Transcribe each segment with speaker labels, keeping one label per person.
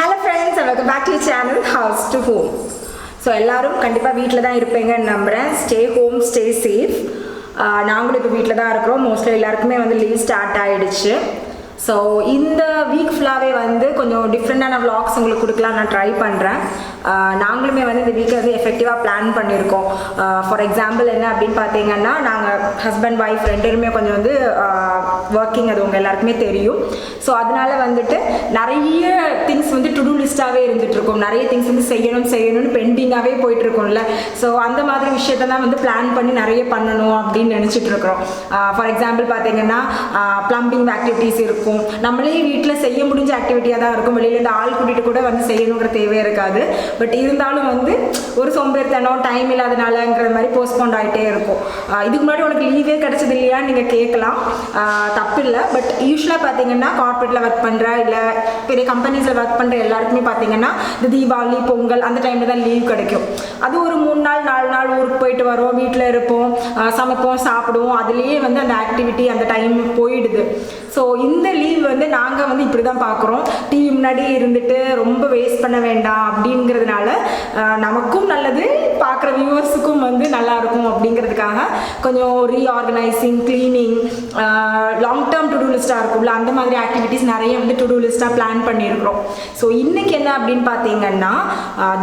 Speaker 1: Hello friends, welcome back to the channel House to Home. So எல்லாரும் கண்டிப்பா வீட்ல தான் இருப்பீங்கன்னு நம்புறேன். Stay home, stay safe. நாங்களும் இப்போ வீட்ல தான் இருக்கிறோம். மோஸ்ட்லி எல்லாருக்குமே வந்து லீவ் ஸ்டார்ட் ஆயிடுச்சு. ஸோ இந்த வீக் ஃபுல்லாகவே வந்து கொஞ்சம் டிஃப்ரெண்டான vlogs உங்களுக்கு கொடுக்கலாம் நான் ட்ரை பண்ணுறேன். நாங்களுமே வந்து இந்த வீக்கை வந்து எஃபெக்டிவாக பிளான் பண்ணியிருக்கோம். ஃபார் எக்ஸாம்பிள் என்ன அப்படின்னு பார்த்தீங்கன்னா, நாங்கள் ஹஸ்பண்ட் ஒய்ஃப் ரெண்டுமே கொஞ்சம் வந்து ஒர்க்கிங், அது உங்கள் எல்லாருக்குமே தெரியும். ஸோ அதனால வந்துட்டு நிறைய திங்ஸ் வந்து டு டூ லிஸ்ட்டாகவே இருந்துகிட்ருக்கோம். நிறைய திங்ஸ் வந்து செய்யணும்னு பெண்டிங்காகவே போயிட்டுருக்கோம்ல. ஸோ அந்த மாதிரி விஷயத்தை தான் வந்து பிளான் பண்ணி நிறைய பண்ணணும் அப்படின்னு நினச்சிட்ருக்குறோம். ஃபார் எக்ஸாம்பிள் பார்த்தீங்கன்னா ப்ளம்பிங் ஆக்டிவிட்டீஸ் இருக்கும். நம்மளே வீட்டில் செய்ய முடிஞ்ச ஆக்டிவிட்டியாக தான் இருக்கும். வெளியிலேருந்து ஆள் கூட்டிகிட்டு கூட வந்து செய்யணுங்கிற தேவையே இருக்காது. பட் இருந்தாலும் வந்து ஒரு சோம்பேறித்தனம், டைம் இல்லாதனாலங்கிற மாதிரி போஸ்ட்போன் ஆகிட்டே இருக்கும். இதுக்கு முன்னாடி உனக்கு லீவே கிடச்சது இல்லையான்னு நீங்கள் கேட்கலாம். தப்பு இல்லை. பட் யூஸ்வலாக பார்த்தீங்கன்னா கார்பரேட்டில் ஒர்க் பண்ணுற இல்லை பெரிய கம்பெனிஸில் ஒர்க் பண்ணுற எல்லாருக்குமே பார்த்தீங்கன்னா இந்த தீபாவளி, பொங்கல் அந்த டைமில் தான் லீவ் கிடைக்கும். அது ஒரு 3 நாள் 4 நாள் ஊருக்கு போயிட்டு வரோம், வீட்டில் இருப்போம், சமைப்போம், சாப்பிடுவோம். அதுலேயே வந்து அந்த ஆக்டிவிட்டி அந்த டைம் போயிடுது. ஸோ இந்த லீவ் வந்து நாங்கள் வந்து இப்படி தான் பார்க்குறோம். டிவி முன்னாடி இருந்துட்டு ரொம்ப வேஸ்ட் பண்ண வேண்டாம் அப்படிங்கிறதுனால நமக்கும் நல்லது, பார்க்குற வியூவர்ஸுக்கும் வந்து நல்லாயிருக்கும் அப்படிங்கிறதுக்காக கொஞ்சம் reorganising, cleaning, long term to do லிஸ்ட்டாக இருக்கும்ல, அந்த மாதிரி ஆக்டிவிட்டீஸ் நிறைய வந்து டு டூ லிஸ்ட்டாக பிளான் பண்ணியிருக்கிறோம். ஸோ இன்றைக்கி என்ன அப்படின்னு பார்த்தீங்கன்னா,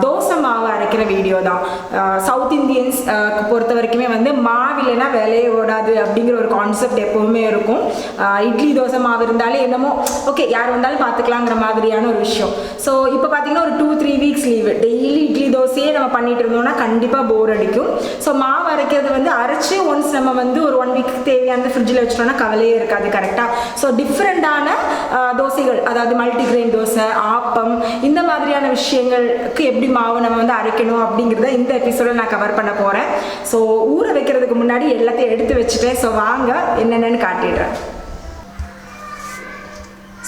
Speaker 1: தோசை மாவு அரைக்கிற வீடியோ தான். சவுத் இந்தியன்ஸ் பொறுத்த வரைக்குமே வந்து மாவில்லைன்னா வேலையே ஓடாது அப்படிங்கிற ஒரு கான்செப்ட் எப்போவுமே இருக்கும். இட்லி தோசை மாவு இருந்தாலே என்னமோ ஓகே, யார் வந்தாலும் பார்த்துக்கலாங்கிற மாதிரியான ஒரு விஷயம். ஸோ இப்போ பார்த்தீங்கன்னா ஒரு 2-3 வீக்ஸ் லீவு, டெய்லி இட்லி தோசையே நம்ம பண்ணிட்டு இருந்தோம்னா கண்டிப்பாக போர் அடிக்கும். ஸோ மாவு அரைக்கிறது வந்து அரைச்சி ஒன்ஸ் நம்ம வந்து ஒரு 1 வீக் தேவையான ஃப்ரிட்ஜில் வச்சிட்டோம்னா கவலையே இருக்காது. கரெக்டாக. ஸோ டிஃப்ரெண்டான தோசைகள், அதாவது மல்டிகிரெயின் தோசை, ஆப்பம், இந்த மாதிரியான விஷயங்களுக்கு எப்படி மாவு நம்ம வந்து அரைக்கணும் அப்படிங்கிறத இந்த எபிசோட நான் கவர் பண்ண போகிறேன். ஸோ ஊற வைக்கிறதுக்கு முன்னாடி எல்லாத்தையும் எடுத்து வச்சுட்டேன். ஸோ வாங்க என்னென்னு காட்டிடுறேன்.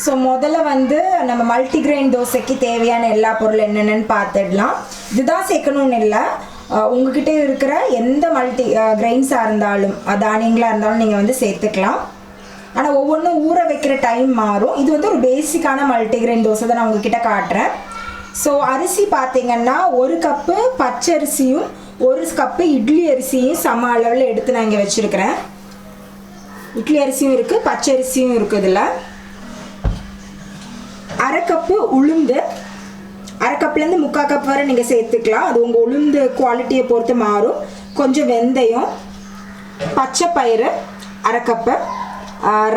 Speaker 1: ஸோ முதல்ல வந்து நம்ம மல்டிகிரெயின் தோசைக்கு தேவையான எல்லா பொருளும் என்னென்னு பார்த்துடலாம். இதுதான் சேர்க்கணும்னு இல்லை, உங்ககிட்ட இருக்கிற எந்த மல்டி கிரெயின்ஸாக இருந்தாலும், தானியங்களாக இருந்தாலும் நீங்கள் வந்து சேர்த்துக்கலாம். ஆனால் ஒவ்வொன்றும் ஊற வைக்கிற டைம் மாறும். இது வந்து ஒரு பேசிக்கான மல்டிகிரெயின் தோசை தான் நான் உங்ககிட்ட காட்டுறேன். ஸோ அரிசி பார்த்தீங்கன்னா 1 கப்பு பச்சரிசியும் 1 கப்பு இட்லி அரிசியும் சம அளவில் எடுத்து நான் இங்கே வச்சுருக்கிறேன். இட்லி அரிசியும் இருக்குது, பச்சரிசியும் இருக்குது. இதில் 1/2 கப்பு உளுந்து, 1/2 கப்லேருந்து 3/4 கப் வரை நீங்கள் சேர்த்துக்கலாம். அது உங்கள் உளுந்து குவாலிட்டியை பொறுத்து மாறும். கொஞ்சம் வெந்தயம், பச்சை பயிறு 1/2 கப்பு,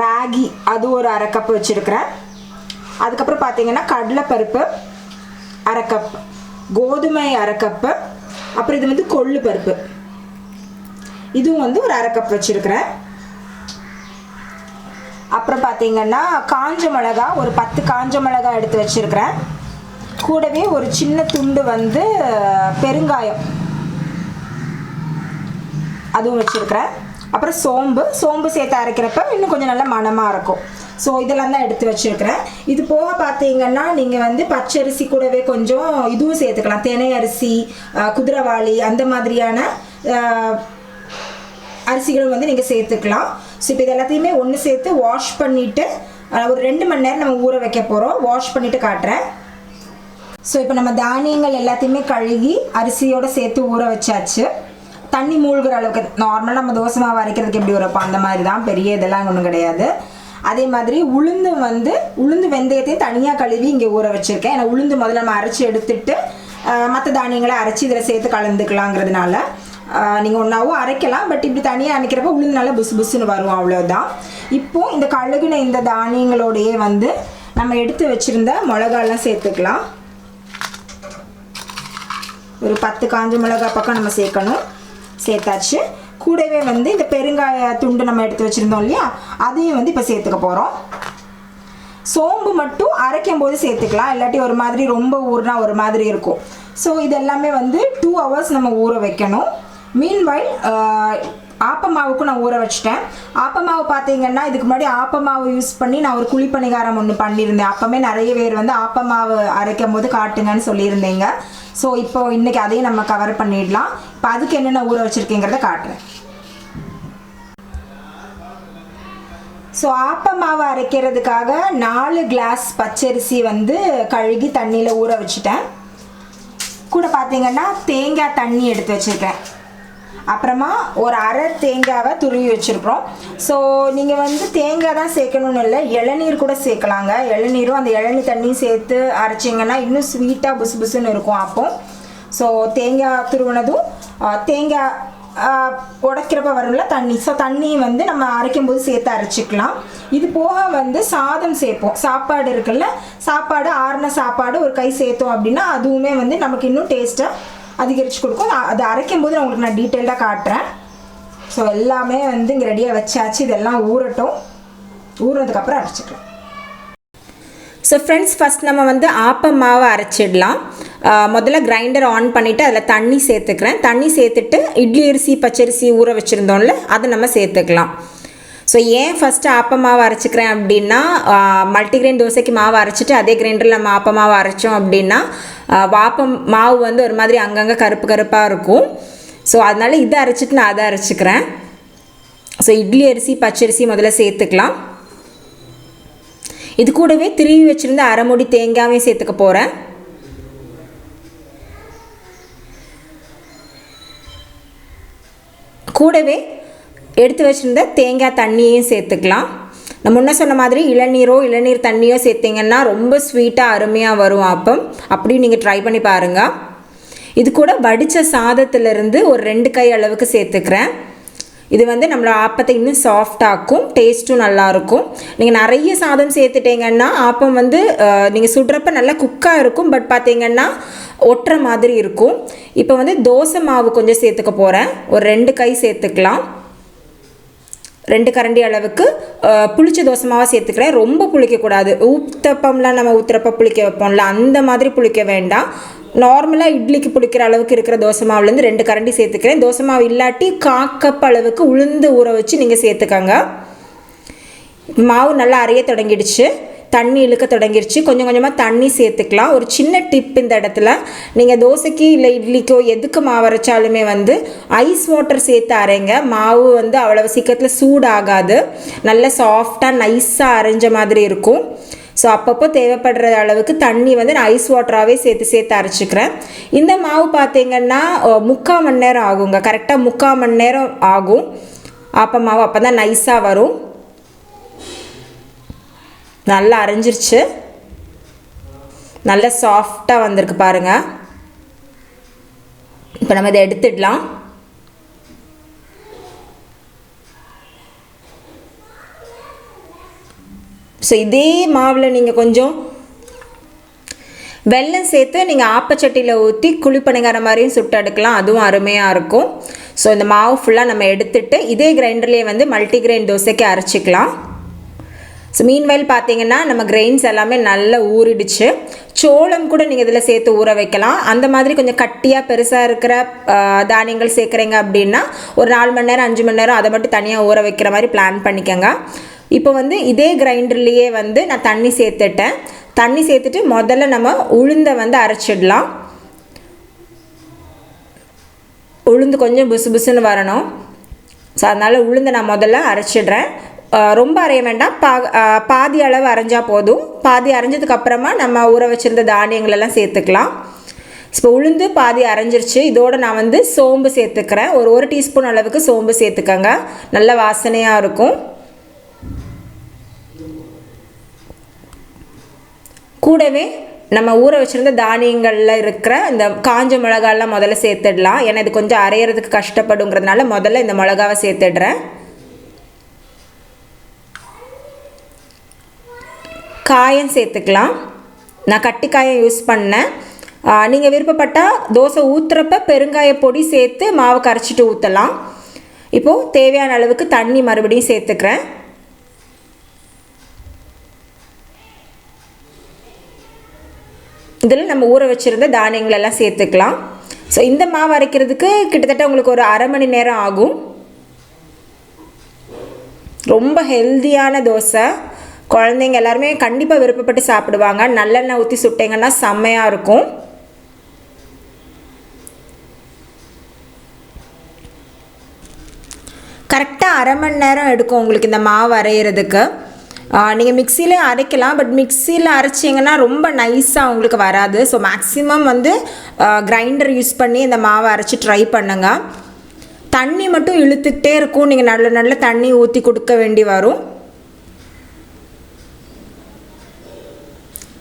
Speaker 1: ராகி அது ஒரு 1/2 கப்பு வச்சுருக்கிறேன். அதுக்கப்புறம் பார்த்தீங்கன்னா கடலைப்பருப்பு 1/2 கப், கோதுமை 1/2 கப்பு, அப்புறம் இது வந்து கொள்ளு பருப்பு, இதுவும் வந்து ஒரு 1/2 கப் வச்சுருக்கிறேன். அப்புறம் பார்த்தீங்கன்னா காஞ்ச மிளகா ஒரு 10 காஞ்ச மிளகா எடுத்து வச்சுருக்கிறேன். கூடவே ஒரு சின்ன துண்டு வந்து பெருங்காயம் அதுவும் வச்சுருக்கிறேன். அப்புறம் சோம்பு சேர்த்து அரைக்கிறப்ப இன்னும் கொஞ்சம் நல்லா மணமாக இருக்கும். ஸோ இதெல்லாம் தான் எடுத்து வச்சுருக்கிறேன். இது போக பார்த்தீங்கன்னா நீங்கள் வந்து பச்சரிசி கூடவே கொஞ்சம் இதுவும் சேர்த்துக்கலாம், தினை அரிசி, குதிரைவாளி, அந்த மாதிரியான அரிசிகளும் வந்து நீங்கள் சேர்த்துக்கலாம். ஸோ இப்போ இது எல்லாத்தையுமே ஒன்று சேர்த்து வாஷ் பண்ணிவிட்டு ஒரு 2 மணி நேரம் நம்ம ஊற வைக்க போகிறோம். வாஷ் பண்ணிவிட்டு காட்டுறேன். ஸோ இப்போ நம்ம தானியங்கள் எல்லாத்தையுமே கழுகி அரிசியோடு சேர்த்து ஊற வச்சாச்சு. தண்ணி மூழ்கிற அளவுக்கு, நார்மலாக நம்ம தோசை மாவு அரைக்கிறதுக்கு எப்படி உரைப்போம் அந்த மாதிரி தான், பெரிய இதெல்லாம் ஒன்றும் கிடையாது. அதே மாதிரி உளுந்து வெந்தயத்தையும் தனியாக கழுவி இங்கே ஊற வச்சுருக்கேன். ஏன்னா உளுந்து முதல்ல நம்ம அரைச்சி எடுத்துட்டு மற்ற தானியங்களை அரைச்சி இதில் சேர்த்து கலந்துக்கலாங்கிறதுனால நீங்கள் ஒன்றாவும் அரைக்கலாம். பட் இப்படி தனியாக அரைக்கிறப்ப உளுந்து நல்லா புசு புசுன்னு வரும், அவ்வளோதான். இப்போது இந்த கழுகுன இந்த தானியங்களோடையே வந்து நம்ம எடுத்து வச்சுருந்த மிளகாலாம் சேர்த்துக்கலாம். ஒரு 10 காஞ்ச மிளகா பக்கம் நம்ம சேர்க்கணும். சேர்த்தாச்சு. கூடவே வந்து இந்த பெருங்காய துண்டு நம்ம எடுத்து வச்சுருந்தோம் இல்லையா, அதையும் வந்து இப்போ சேர்த்துக்க போகிறோம். சோம்பு மட்டும் அரைக்கும் போது சேர்த்துக்கலாம், இல்லாட்டி ஒரு மாதிரி ரொம்ப ஊறினா ஒரு மாதிரி இருக்கும். ஸோ இது எல்லாமே வந்து 2 ஹவர்ஸ் நம்ம ஊற வைக்கணும். மீன்வைல் ஆப்பமாவுக்கும் நான் ஊற வச்சிட்டேன். ஆப்பமாவு பார்த்தீங்கன்னா இதுக்கு முன்னாடி ஆப்பமாவு யூஸ் பண்ணி நான் ஒரு குழிப்பணிகாரம் ஒன்று பண்ணியிருந்தேன். அப்போவே நிறைய பேர் வந்து ஆப்பமாவு அரைக்கும் போது காட்டுங்கன்னு சொல்லியிருந்தீங்க. ஸோ இப்போ இன்றைக்கி அதையும் நம்ம கவர் பண்ணிடலாம். இப்போ அதுக்கு என்னென்ன ஊற வச்சுருக்கேங்கிறத காட்டுறேன். ஸோ ஆப்ப மாவு அரைக்கிறதுக்காக 4 கிளாஸ் பச்சரிசி வந்து கழுகி தண்ணியில் ஊற வச்சுட்டேன். கூட பார்த்தீங்கன்னா தேங்காய் தண்ணி எடுத்து வச்சுருக்கேன். அப்புறமா ஒரு அரை தேங்காவை துருவி வச்சுருக்கிறோம். ஸோ நீங்கள் வந்து தேங்காய் தான் சேர்க்கணுன்னு இல்லை, இளநீர் கூட சேர்க்கலாங்க. இளநீரும் அந்த இளநீ தண்ணியும் சேர்த்து அரைச்சிங்கன்னா இன்னும் ஸ்வீட்டாக புசு புசுன்னு இருக்கும் அப்போ. ஸோ தேங்காய் துருவினதும் தேங்காய் உடைக்கிறப்ப வரும்ல தண்ணி, ஸோ தண்ணி வந்து நம்ம அரைக்கும் போது சேர்த்து அரைச்சிக்கலாம். இது போக வந்து சாதம் சேர்ப்போம். சாப்பாடு இருக்குல்ல, சாப்பாடு ஆறின சாப்பாடு ஒரு கை சேர்த்தோம் அப்படின்னா அதுவுமே வந்து நமக்கு இன்னும் டேஸ்ட்டை அதிகரித்து கொடுக்கும். அது அரைக்கும் போது உங்களுக்கு நான் டீட்டெயில்டாக காட்டுறேன். ஸோ எல்லாமே வந்து இங்கே ரெடியாக வச்சாச்சு. இதெல்லாம் ஊறட்டும். ஊறினதுக்கப்புறம் அரைச்சிக்கலாம். ஸோ ஃப்ரெண்ட்ஸ், ஃபஸ்ட் நம்ம வந்து ஆப்பம் மாவை அரைச்சிடலாம். முதல்ல கிரைண்டர் ஆன் பண்ணிவிட்டு அதில் தண்ணி சேர்த்துக்கிறேன். தண்ணி சேர்த்துட்டு இட்லி அரிசி பச்சரிசி ஊற வச்சுருந்தோம்ல அதை நம்ம சேர்த்துக்கலாம். ஸோ ஏன் ஃபஸ்ட்டு ஆப்பம் மாவு அரைச்சிக்கிறேன் அப்படின்னா, மல்டிகிரெயின் தோசைக்கு மாவு அரைச்சிட்டு அதே கிரைண்டரில் நம்ம ஆப்பம் மாவு அரைச்சோம் அப்படின்னா ஆப்பம் மாவு வந்து ஒரு மாதிரி அங்கங்கே கருப்பு கருப்பாக இருக்கும். ஸோ அதனால் இதை அரைச்சிட்டு நான் அதை அரைச்சிக்கிறேன். ஸோ இட்லி அரிசி பச்சரிசி முதல்ல சேர்த்துக்கலாம். இது கூடவே திருவி வச்சுருந்த அரை மூடி தேங்காயும் சேர்த்துக்க போகிறேன். கூடவே எடுத்து வச்சுருந்த தேங்காய் தண்ணியையும் சேர்த்துக்கலாம். நான் முன்ன சொன்ன மாதிரி இளநீர் தண்ணியோ சேர்த்திங்கன்னா ரொம்ப ஸ்வீட்டாக அருமையாக வரும் ஆப்பம். அப்படியும் நீங்கள் ட்ரை பண்ணி பாருங்கள். இது கூட வடித்த சாதத்திலிருந்து ஒரு 2 கை அளவுக்கு சேர்த்துக்கிறேன். இது வந்து நம்மளோட ஆப்பத்தை இன்னும் சாஃப்டாக்கும், டேஸ்ட்டும் நல்லாயிருக்கும். நீங்கள் நிறைய சாதம் சேர்த்துட்டிங்கன்னா ஆப்பம் வந்து நீங்கள் சுடுறப்ப நல்லா குக்காக இருக்கும், பட் பார்த்திங்கன்னா ஒட்டுற மாதிரி இருக்கும். இப்போ வந்து தோசை மாவு கொஞ்சம் சேர்த்துக்க போகிறேன். ஒரு 2 கை சேர்த்துக்கலாம். 2 கரண்டி அளவுக்கு புளிச்ச தோசை மாவை சேர்த்துக்கிறேன். ரொம்ப புளிக்கக்கூடாது. ஊத்தப்பம்லாம் நம்ம ஊற்றுறப்ப புளிக்க வைப்போம்ல, அந்த மாதிரி புளிக்க வேண்டாம். நார்மலாக இட்லிக்கு புளிக்கிற அளவுக்கு இருக்கிற தோசை மாவுலேருந்து 2 கரண்டி சேர்த்துக்கிறேன். தோசை மாவு இல்லாட்டி 1/4 கப் அளவுக்கு உளுந்து ஊற வச்சு நீங்கள் சேர்த்துக்கங்க. மாவு நல்லா அரைய தொடங்கிடுச்சு, தண்ணி இழுக்க தொடங்கிடுச்சு. கொஞ்சம் கொஞ்சமாக தண்ணி சேர்த்துக்கலாம். ஒரு சின்ன டிப் இந்த இடத்துல, நீங்கள் தோசைக்கு இல்லை இட்லிக்கோ எதுக்கு மாவு அரைச்சாலுமே வந்து ஐஸ் வாட்டர் சேர்த்து அரைங்க. மாவு வந்து அவ்வளவு சீக்கிரத்தில் சூடாகாது, நல்ல சாஃப்டாக நைஸாக அரைஞ்ச மாதிரி இருக்கும். ஸோ அப்பப்போ தேவைப்படுற அளவுக்கு தண்ணி வந்து நான் ஐஸ் வாட்டராகவே சேர்த்து அரைச்சிக்கிறேன். இந்த மாவு பார்த்திங்கன்னா 3/4 மணி நேரம் ஆகுங்க. கரெக்டாக 3/4 மணி நேரம் ஆகும் ஆப்பம் மாவு. அப்போ தான் நைஸாக வரும். நல்லா அரைஞ்சிருச்சு, நல்லா சாஃப்டாக வந்திருக்கு பாருங்கள். இப்போ நம்ம இதை எடுத்துடலாம். ஸோ இதே மாவில் நீங்கள் கொஞ்சம் வெல்லம் சேர்த்து நீங்கள் ஆப்பச்சட்டியில் ஊற்றி குழிப்பணிகார மாதிரியும் சுட்டு எடுக்கலாம், அதுவும் அருமையாக இருக்கும். ஸோ இந்த மாவு ஃபுல்லாக நம்ம எடுத்துட்டு இதே கிரைண்டர்லேயே வந்து மல்டிகிரெயின் தோசைக்கு அரைச்சிக்கலாம். ஸோ மீன்வைல் பார்த்தீங்கன்னா நம்ம கிரெயின்ஸ் எல்லாமே நல்லா ஊறிடுச்சு. சோளம் கூட நீங்கள் இதில் சேர்த்து ஊற வைக்கலாம். அந்த மாதிரி கொஞ்சம் கட்டியாக பெருசாக இருக்கிற தானியங்கள் சேர்க்குறீங்க அப்படின்னா ஒரு 4 மணி நேரம் 5 மணி நேரம் அதை மட்டும் தனியாக ஊற வைக்கிற மாதிரி பிளான் பண்ணிக்கோங்க. இப்போ வந்து இதே கிரைண்டர்லேயே வந்து நான் தண்ணி சேர்த்துட்டேன். தண்ணி சேர்த்துட்டு முதல்ல நம்ம உளுந்தை வந்து அரைச்சிடலாம். உளுந்து கொஞ்சம் புசு புசுன்னு வரணும். ஸோ அதனால் உளுந்தை நான் முதல்ல அரைச்சிடுறேன். ரொம்ப அரைய வேண்டாம், பாதி அளவு அரைஞ்சால் போதும். பாதி அரைஞ்சதுக்கப்புறமா நம்ம ஊற வச்சுருந்த தானியங்களெல்லாம் சேர்த்துக்கலாம். இப்போ உளுந்து பாதி அரைஞ்சிருச்சு. இதோடு நான் வந்து சோம்பு சேர்த்துக்கிறேன். ஒரு 1 டீஸ்பூன் அளவுக்கு சோம்பு சேர்த்துக்கங்க, நல்ல வாசனையாக இருக்கும். கூடவே நம்ம ஊற வச்சுருந்த தானியங்களில் இருக்கிற இந்த காஞ்ச மிளகாலாம் முதல்ல சேர்த்துடலாம். ஏன்னா இது கொஞ்சம் அரைகிறதுக்கு கஷ்டப்படுங்கிறதுனால முதல்ல இந்த மிளகாவை சேர்த்துடுறேன். காயம் சேர்த்துக்கலாம். நான் கட்டி காயம் யூஸ் பண்ணேன். நீங்கள் விருப்பப்பட்டால் தோசை ஊற்றுறப்ப பெருங்காய பொடி சேர்த்து மாவை கரைச்சிட்டு ஊற்றலாம். இப்போது தேவையான அளவுக்கு தண்ணி மறுபடியும் சேர்த்துக்கிறேன். இதில் நம்ம ஊற வச்சுருந்த தானியங்களெல்லாம் சேர்த்துக்கலாம். ஸோ இந்த மாவு அரைக்கிறதுக்கு கிட்டத்தட்ட உங்களுக்கு ஒரு அரை மணி நேரம் ஆகும். ரொம்ப ஹெல்த்தியான தோசை, குழந்தைங்க எல்லாருமே கண்டிப்பாக விருப்பப்பட்டு சாப்பிடுவாங்க. நல்லெண்ணெய் ஊற்றி சுட்டிங்கன்னா செம்மையாக இருக்கும். கரெக்டாக அரை மணி நேரம் எடுக்கும் உங்களுக்கு இந்த மாவு அரைகிறதுக்கு. நீங்கள் மிக்சியில் அரைக்கலாம், பட் மிக்சியில் அரைச்சிங்கன்னா ரொம்ப நைஸாக உங்களுக்கு வராது. ஸோ மேக்ஸிமம் வந்து கிரைண்டர் யூஸ் பண்ணி இந்த மாவை அரைச்சி ட்ரை பண்ணுங்க. தண்ணி மட்டும் இழுத்துக்கிட்டே இருக்கும், நீங்கள் நல்ல நல்ல தண்ணி ஊற்றி கொடுக்க வேண்டி வரும்.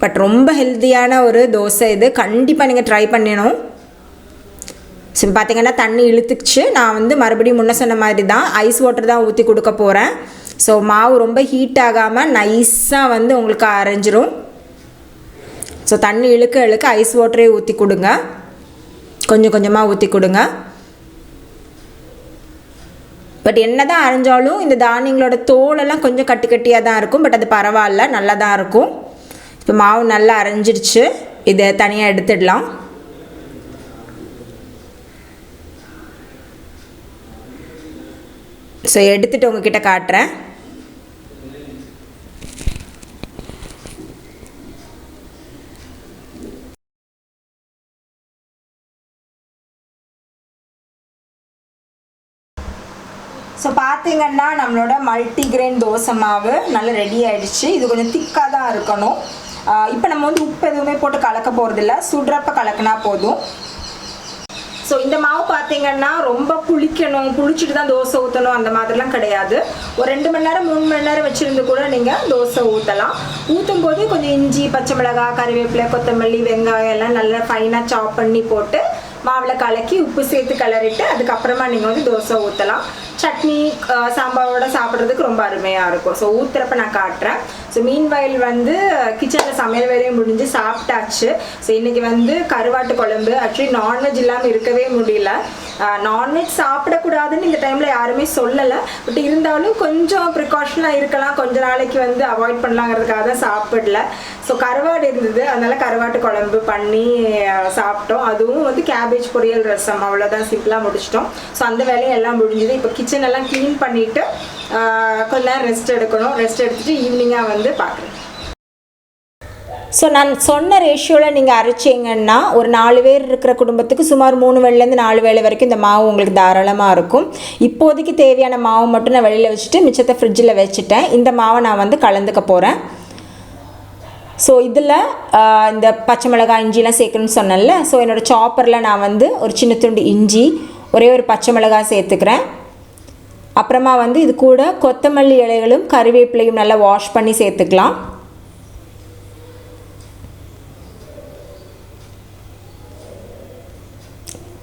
Speaker 1: பட் ரொம்ப ஹெல்த்தியான ஒரு தோசை இது, கண்டிப்பாக நீங்கள் ட்ரை பண்ணணும். ஸோ பார்த்திங்கன்னா தண்ணி இழுத்துக்குச்சு. நான் வந்து மறுபடியும் முன்ன சொன்ன மாதிரி தான் ஐஸ் வாட்டர் தான் ஊற்றி கொடுக்க போகிறேன். ஸோ மாவு ரொம்ப ஹீட் ஆகாமல் நைஸாக வந்து உங்களுக்கு அரைஞ்சிரும். ஸோ தண்ணி இழுக்க இழுக்க ஐஸ் வாட்டரே ஊற்றி கொடுங்க, கொஞ்சம் கொஞ்சமாக ஊற்றி கொடுங்க. பட் என்ன தான் அரைஞ்சாலும் இந்த தானியங்களோட தோலெல்லாம் கொஞ்சம் கட்டி கட்டியாக தான் இருக்கும். பட் அது பரவாயில்ல, நல்லா தான் இருக்கும். இப்போ மாவு நல்லா அரைஞ்சிடுச்சு, இதை தனியாக எடுத்துடலாம். ஸோ எடுத்துகிட்டு உங்ககிட்ட காட்டுறேன். ஸோ பார்த்தீங்கன்னா நம்மளோட மல்டிகிரெயின் தோசை மாவு நல்லா ரெடி ஆகிடுச்சு. இது கொஞ்சம் திக்காக தான் இருக்கணும். இப்போ நம்ம வந்து உப்பு எதுவுமே போட்டு கலக்க போகிறதில்ல, சுடுறப்ப கலக்கினா போதும். ஸோ இந்த மாவு பார்த்தீங்கன்னா ரொம்ப புளிச்சிட்டு தான் தோசை ஊற்றணும் அந்த மாதிரிலாம் கிடையாது. ஒரு 2 மணி நேரம் 3 மணி நேரம் வச்சுருந்து கூட நீங்கள் தோசை ஊற்றலாம். ஊற்றும் போது கொஞ்சம் இஞ்சி, பச்சை மிளகாய், கறிவேப்பிலை, கொத்தமல்லி, வெங்காயம் எல்லாம் நல்லா ஃபைனாக சாப் பண்ணி போட்டு மாவில் கலக்கி உப்பு சேர்த்து கிளறிட்டு அதுக்கப்புறமா நீங்கள் வந்து தோசை ஊற்றலாம். சட்னி சாம்பாரோட சாப்பிட்றதுக்கு ரொம்ப அருமையாக இருக்கும். ஸோ ஊற்றுறப்ப நான் காட்டுறேன். ஸோ மீன்வயல் வந்து கிச்சனில் சமையல் வேலையும் முடிஞ்சு சாப்பிட்டாச்சு. ஸோ இன்றைக்கி வந்து கருவாட்டு குழம்பு. ஆக்சுவலி நான்வெஜ் இல்லாமல் இருக்கவே முடியல. நான்வெஜ் சாப்பிடக்கூடாதுன்னு இந்த டைமில் யாருமே சொல்லலை. பட் இருந்தாலும் கொஞ்சம் ப்ரிகாஷனாக இருக்கலாம், கொஞ்ச நாளைக்கு வந்து அவாய்ட் பண்ணலாங்கிறதுக்காக தான் சாப்பிடல. ஸோ கருவாடு இருந்தது, அதனால் கருவாட்டு குழம்பு பண்ணி சாப்பிட்டோம். அதுவும் வந்து கேபேஜ் பொரியல் ரசம், அவ்வளோதான், சிம்பிளாக முடிச்சிட்டோம். ஸோ அந்த வேலையும் எல்லாம் முடிஞ்சுது. இப்போ கிச்சன் எல்லாம் க்ளீன் பண்ணிவிட்டு கொஞ்ச நேரம் ரெஸ்ட் எடுக்கணும். ரெஸ்ட் எடுத்துகிட்டு ஈவினிங்காக வந்து பார்க்குறேன். ஸோ நான் சொன்ன ரேஷியோவில் நீங்கள் அரைச்சிங்கன்னா ஒரு 4 பேர் இருக்கிற குடும்பத்துக்கு சுமார் 3 வேளைலேருந்து 4 வேளை வரைக்கும் இந்த மாவு உங்களுக்கு தாராளமாக இருக்கும். இப்போதைக்கு தேவையான மாவு மட்டும் நான் வெளியில் வச்சுட்டு மிச்சத்தை ஃப்ரிட்ஜில் வச்சுட்டேன். இந்த மாவை நான் வந்து கலந்துக்க போகிறேன். ஸோ இதில் இந்த பச்சை மிளகாய், இஞ்சிலாம் சேர்க்கணும்னு சொன்னேன்ல. ஸோ என்னோடய சாப்பரில் நான் வந்து ஒரு சின்ன துண்டு இஞ்சி, ஒரே ஒரு பச்சை மிளகாய் சேர்த்துக்கிறேன். அப்புறமா வந்து இது கூட கொத்தமல்லி இலைகளும் கறிவேப்பிலையும் நல்லா வாஷ் பண்ணி சேர்த்துக்கலாம்.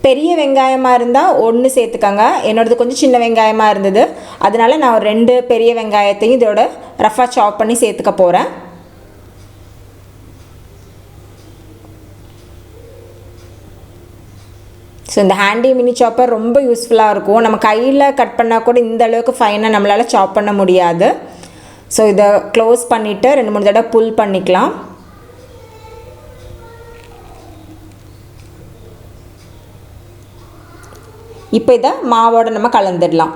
Speaker 1: பெரிய வெங்காயமாக இருந்தால் 1 சேர்த்துக்கோங்க. என்னோடது கொஞ்சம் சின்ன வெங்காயமாக இருந்தது, அதனால் நான் ஒரு 2 பெரிய வெங்காயத்தையும் இதோட ரஃபாக சாப் பண்ணி சேர்த்துக்க போகிறேன். ஸோ இந்த ஹேண்டி மினி சாப்பர் ரொம்ப யூஸ்ஃபுல்லாக இருக்கும். நம்ம கையில் கட் பண்ணால் கூட இந்த அளவுக்கு ஃபைனாக நம்மளால் சாப் பண்ண முடியாது. ஸோ இதை க்ளோஸ் பண்ணிவிட்டு 2-3 தடவை புல் பண்ணிக்கலாம். இப்போ இதை மாவோட நம்ம கலந்துடலாம்.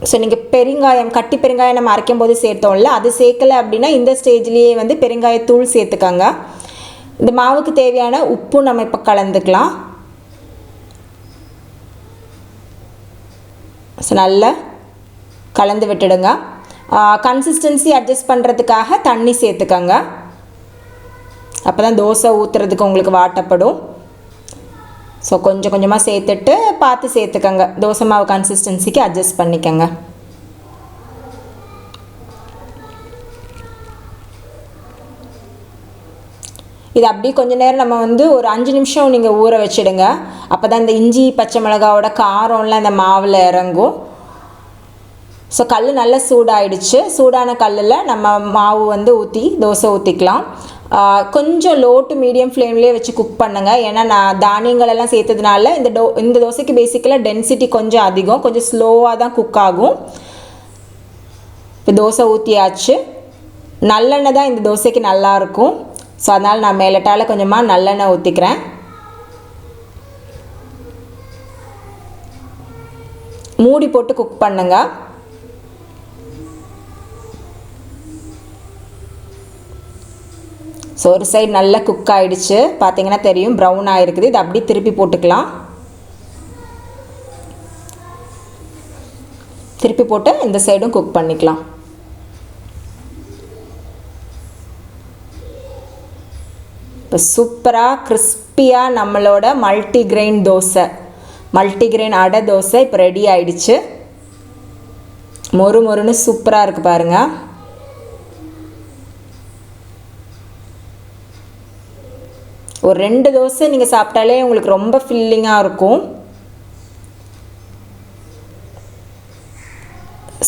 Speaker 1: ஸோ நீங்கள் பெருங்காயம், கட்டி பெருங்காயம் நம்ம அரைக்கும் போது சேர்த்தோம்ல, அது சேர்க்கலை அப்படின்னா இந்த ஸ்டேஜ்லேயே வந்து பெருங்காயத்தூள் சேர்த்துக்கோங்க. இந்த மாவுக்கு தேவையான உப்பு நம்ம இப்போ கலந்துக்கலாம். ஸோ நல்லா கலந்து விட்டுடுங்க. கன்சிஸ்டன்சி அட்ஜஸ்ட் பண்ணுறதுக்காக தண்ணி சேர்த்துக்கோங்க. அப்போ தான் தோசை ஊற்றுறதுக்கு உங்களுக்கு வாட்டப்படும். ஸோ கொஞ்சம் கொஞ்சமாக சேர்த்துட்டு பார்த்து சேர்த்துக்கோங்க. தோசை மாவு கன்சிஸ்டன்சிக்கு அட்ஜஸ்ட் பண்ணிக்கோங்க. இது அப்படியே கொஞ்சம் நேரம் நம்ம வந்து ஒரு 5 நிமிஷம் நீங்கள் ஊற வச்சுடுங்க. அப்போ தான் இந்த இஞ்சி பச்சை மிளகாவோட காரம்லாம் இந்த மாவில் இறங்கும். ஸோ கல் நல்லா சூடாயிடுச்சு. சூடான கல்லில் நம்ம மாவு வந்து ஊற்றி தோசை ஊற்றிக்கலாம். கொஞ்சம் லோ டு மீடியம் ஃப்ளேம்லேயே வச்சு குக் பண்ணுங்கள். ஏன்னா நான் தானியங்கள் எல்லாம் சேர்த்ததுனால இந்த தோசைக்கு பேசிக்கலாக டென்சிட்டி கொஞ்சம் அதிகம், கொஞ்சம் ஸ்லோவாக தான் குக் ஆகும். இப்போ தோசை ஊற்றியாச்சு. நல்லெண்ணெய் தான் இந்த தோசைக்கு நல்லாயிருக்கும். ஸோ அதனால் நான் மேலட்டால் கொஞ்சமாக நல்லெண்ணெய் ஊற்றிக்கிறேன். மூடி போட்டு குக் பண்ணுங்க. ஸோ ஒரு சைடு நல்லா குக் ஆகிடுச்சு, பார்த்தீங்கன்னா தெரியும் ப்ரௌன் ஆகிருக்குது. இது அப்படியே திருப்பி போட்டுக்கலாம். திருப்பி போட்டு இந்த சைடும் குக் பண்ணிக்கலாம். இப்போ சூப்பராக கிறிஸ்பியாக நம்மளோட மல்டிகிரெயின் தோசை, மல்டிகிரெயின் அடை தோசை இப்போ ரெடி ஆயிடுச்சு. மொறு மொறுன்னு சூப்பராக இருக்குது பாருங்கள். ஒரு 2 தோசை நீங்கள் சாப்பிட்டாலே உங்களுக்கு ரொம்ப ஃபில்லிங்காக இருக்கும்.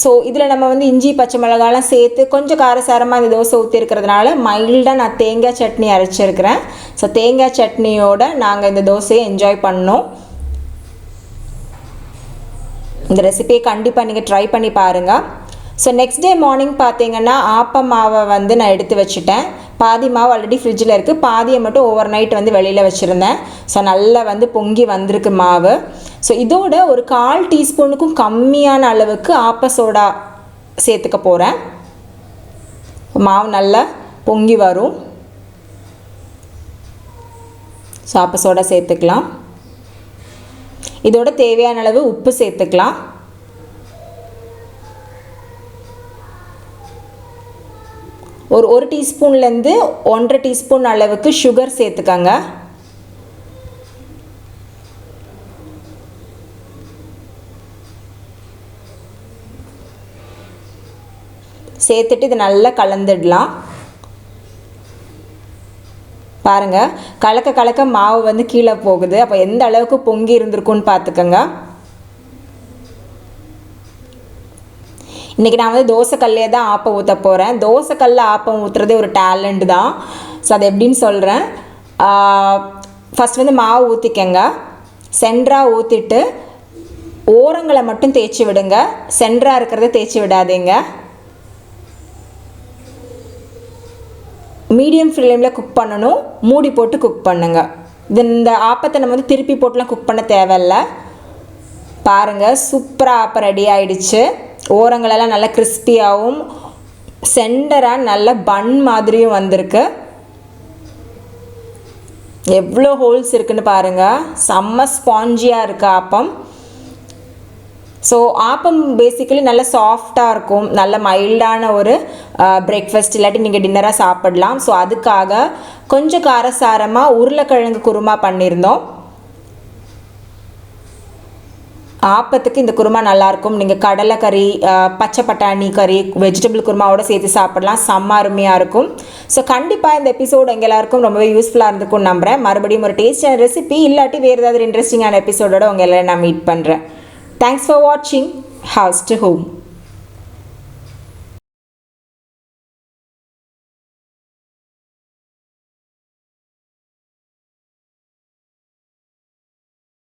Speaker 1: ஸோ இதில் நம்ம வந்து இஞ்சி பச்சை மிளகாலாம் சேர்த்து கொஞ்சம் காரசாரமாக இந்த தோசை ஊற்றி இருக்கிறதுனால மைல்டாக நான் தேங்காய் சட்னி அரைச்சிருக்கிறேன். ஸோ தேங்காய் சட்னியோடு நாங்கள் இந்த தோசையை என்ஜாய் பண்ணோம். இந்த ரெசிபியை கண்டிப்பாக நீங்கள் ட்ரை பண்ணி பாருங்கள். ஸோ நெக்ஸ்ட் டே மார்னிங் பார்த்தீங்கன்னா ஆப்பம் மாவை வந்து நான் எடுத்து வச்சுட்டேன். பாதி மாவு ஆல்ரெடி ஃப்ரிட்ஜில் இருக்குது, பாதியை மட்டும் ஓவர் நைட் வந்து வெளியில் வச்சுருந்தேன். ஸோ நல்லா வந்து பொங்கி வந்திருக்கு மாவு. ஸோ இதோட ஒரு 1/4 டீஸ்பூனுக்கும் கம்மியான அளவுக்கு ஆப்ப சோடா சேர்த்துக்க போகிறேன். மாவு நல்லா பொங்கி வரும். ஸோ ஆப்ப சோடா சேர்த்துக்கலாம். இதோட தேவையான அளவு உப்பு சேர்த்துக்கலாம். ஒரு டீஸ்பூன்லேருந்து 1.5 டீஸ்பூன் அளவுக்கு சுகர் சேர்த்துக்கங்க. சேர்த்துட்டு இது நல்லா கலந்துடலாம். பாருங்கள், கலக்க கலக்க மாவு வந்து கீழே போகுது. அப்போ எந்த அளவுக்கு பொங்கி இருந்திருக்குன்னு பார்த்துக்கோங்க. இன்றைக்கி நான் வந்து தோசைக்கல்லே தான் ஆப்பம் ஊற்ற போகிறேன். தோசைக்கல்ல ஆப்பம் ஊற்றுறதே ஒரு டேலண்ட் தான். ஸோ அது எப்படின்னு சொல்கிறேன். ஃபஸ்ட் வந்து மாவு ஊற்றிக்கங்க. சென்டராக ஊற்றிட்டு ஓரங்களை மட்டும் தேய்ச்சி விடுங்க. சென்டராக இருக்கிறத தேய்ச்சி விடாதீங்க. மீடியம் ஃப்ளேமில் குக் பண்ணணும். மூடி போட்டு குக் பண்ணுங்க. இந்த ஆப்பத்தை நம்ம வந்து திருப்பி போட்டுலாம் குக் பண்ண தேவையில்லை. பாருங்கள், சூப்பராக ஆப்பம் ரெடி ஆகிடுச்சு. ஓரங்களெல்லாம் நல்லா கிறிஸ்பியாகவும் சென்டராக நல்ல பன் மாதிரியும் வந்திருக்கு. எவ்வளோ ஹோல்ஸ் இருக்குன்னு பாருங்கள். செம்ம ஸ்பாஞ்சியாக இருக்குது ஆப்பம். ஸோ ஆப்பம் பேசிக்கலி நல்ல சாஃப்டாக இருக்கும். நல்ல மைல்டான ஒரு பிரேக்ஃபாஸ்ட் இல்லாட்டி நீங்கள் டின்னராக சாப்பிடலாம். ஸோ அதுக்காக கொஞ்சம் காரசாரமாக உருளைக்கிழங்கு குருமா பண்ணியிருந்தோம். ஆப்பத்துக்கு இந்த குருமா நல்லாயிருக்கும். நீங்கள் கடலை கறி, பச்சை பட்டாணி கறி, வெஜிடபிள் குருமாவோட சேர்த்து சாப்பிடலாம். செம்ம அருமையாக இருக்கும். ஸோ கண்டிப்பாக இந்த எபிசோடு எங்கள் எல்லாருக்கும் ரொம்பவே யூஸ்ஃபுல்லாக இருந்திருக்கும்னு நம்புகிறேன். மறுபடியும் ஒரு டேஸ்டான ரெசிபி இல்லாட்டி வேறு ஏதாவது இன்ட்ரெஸ்டிங்கான எபிசோடோட உங்கள் எல்லோரும் நான் மீட் பண்ணுறேன். தேங்க்ஸ் ஃபார் வாட்சிங் ஹவுஸ் டு ஹோம்.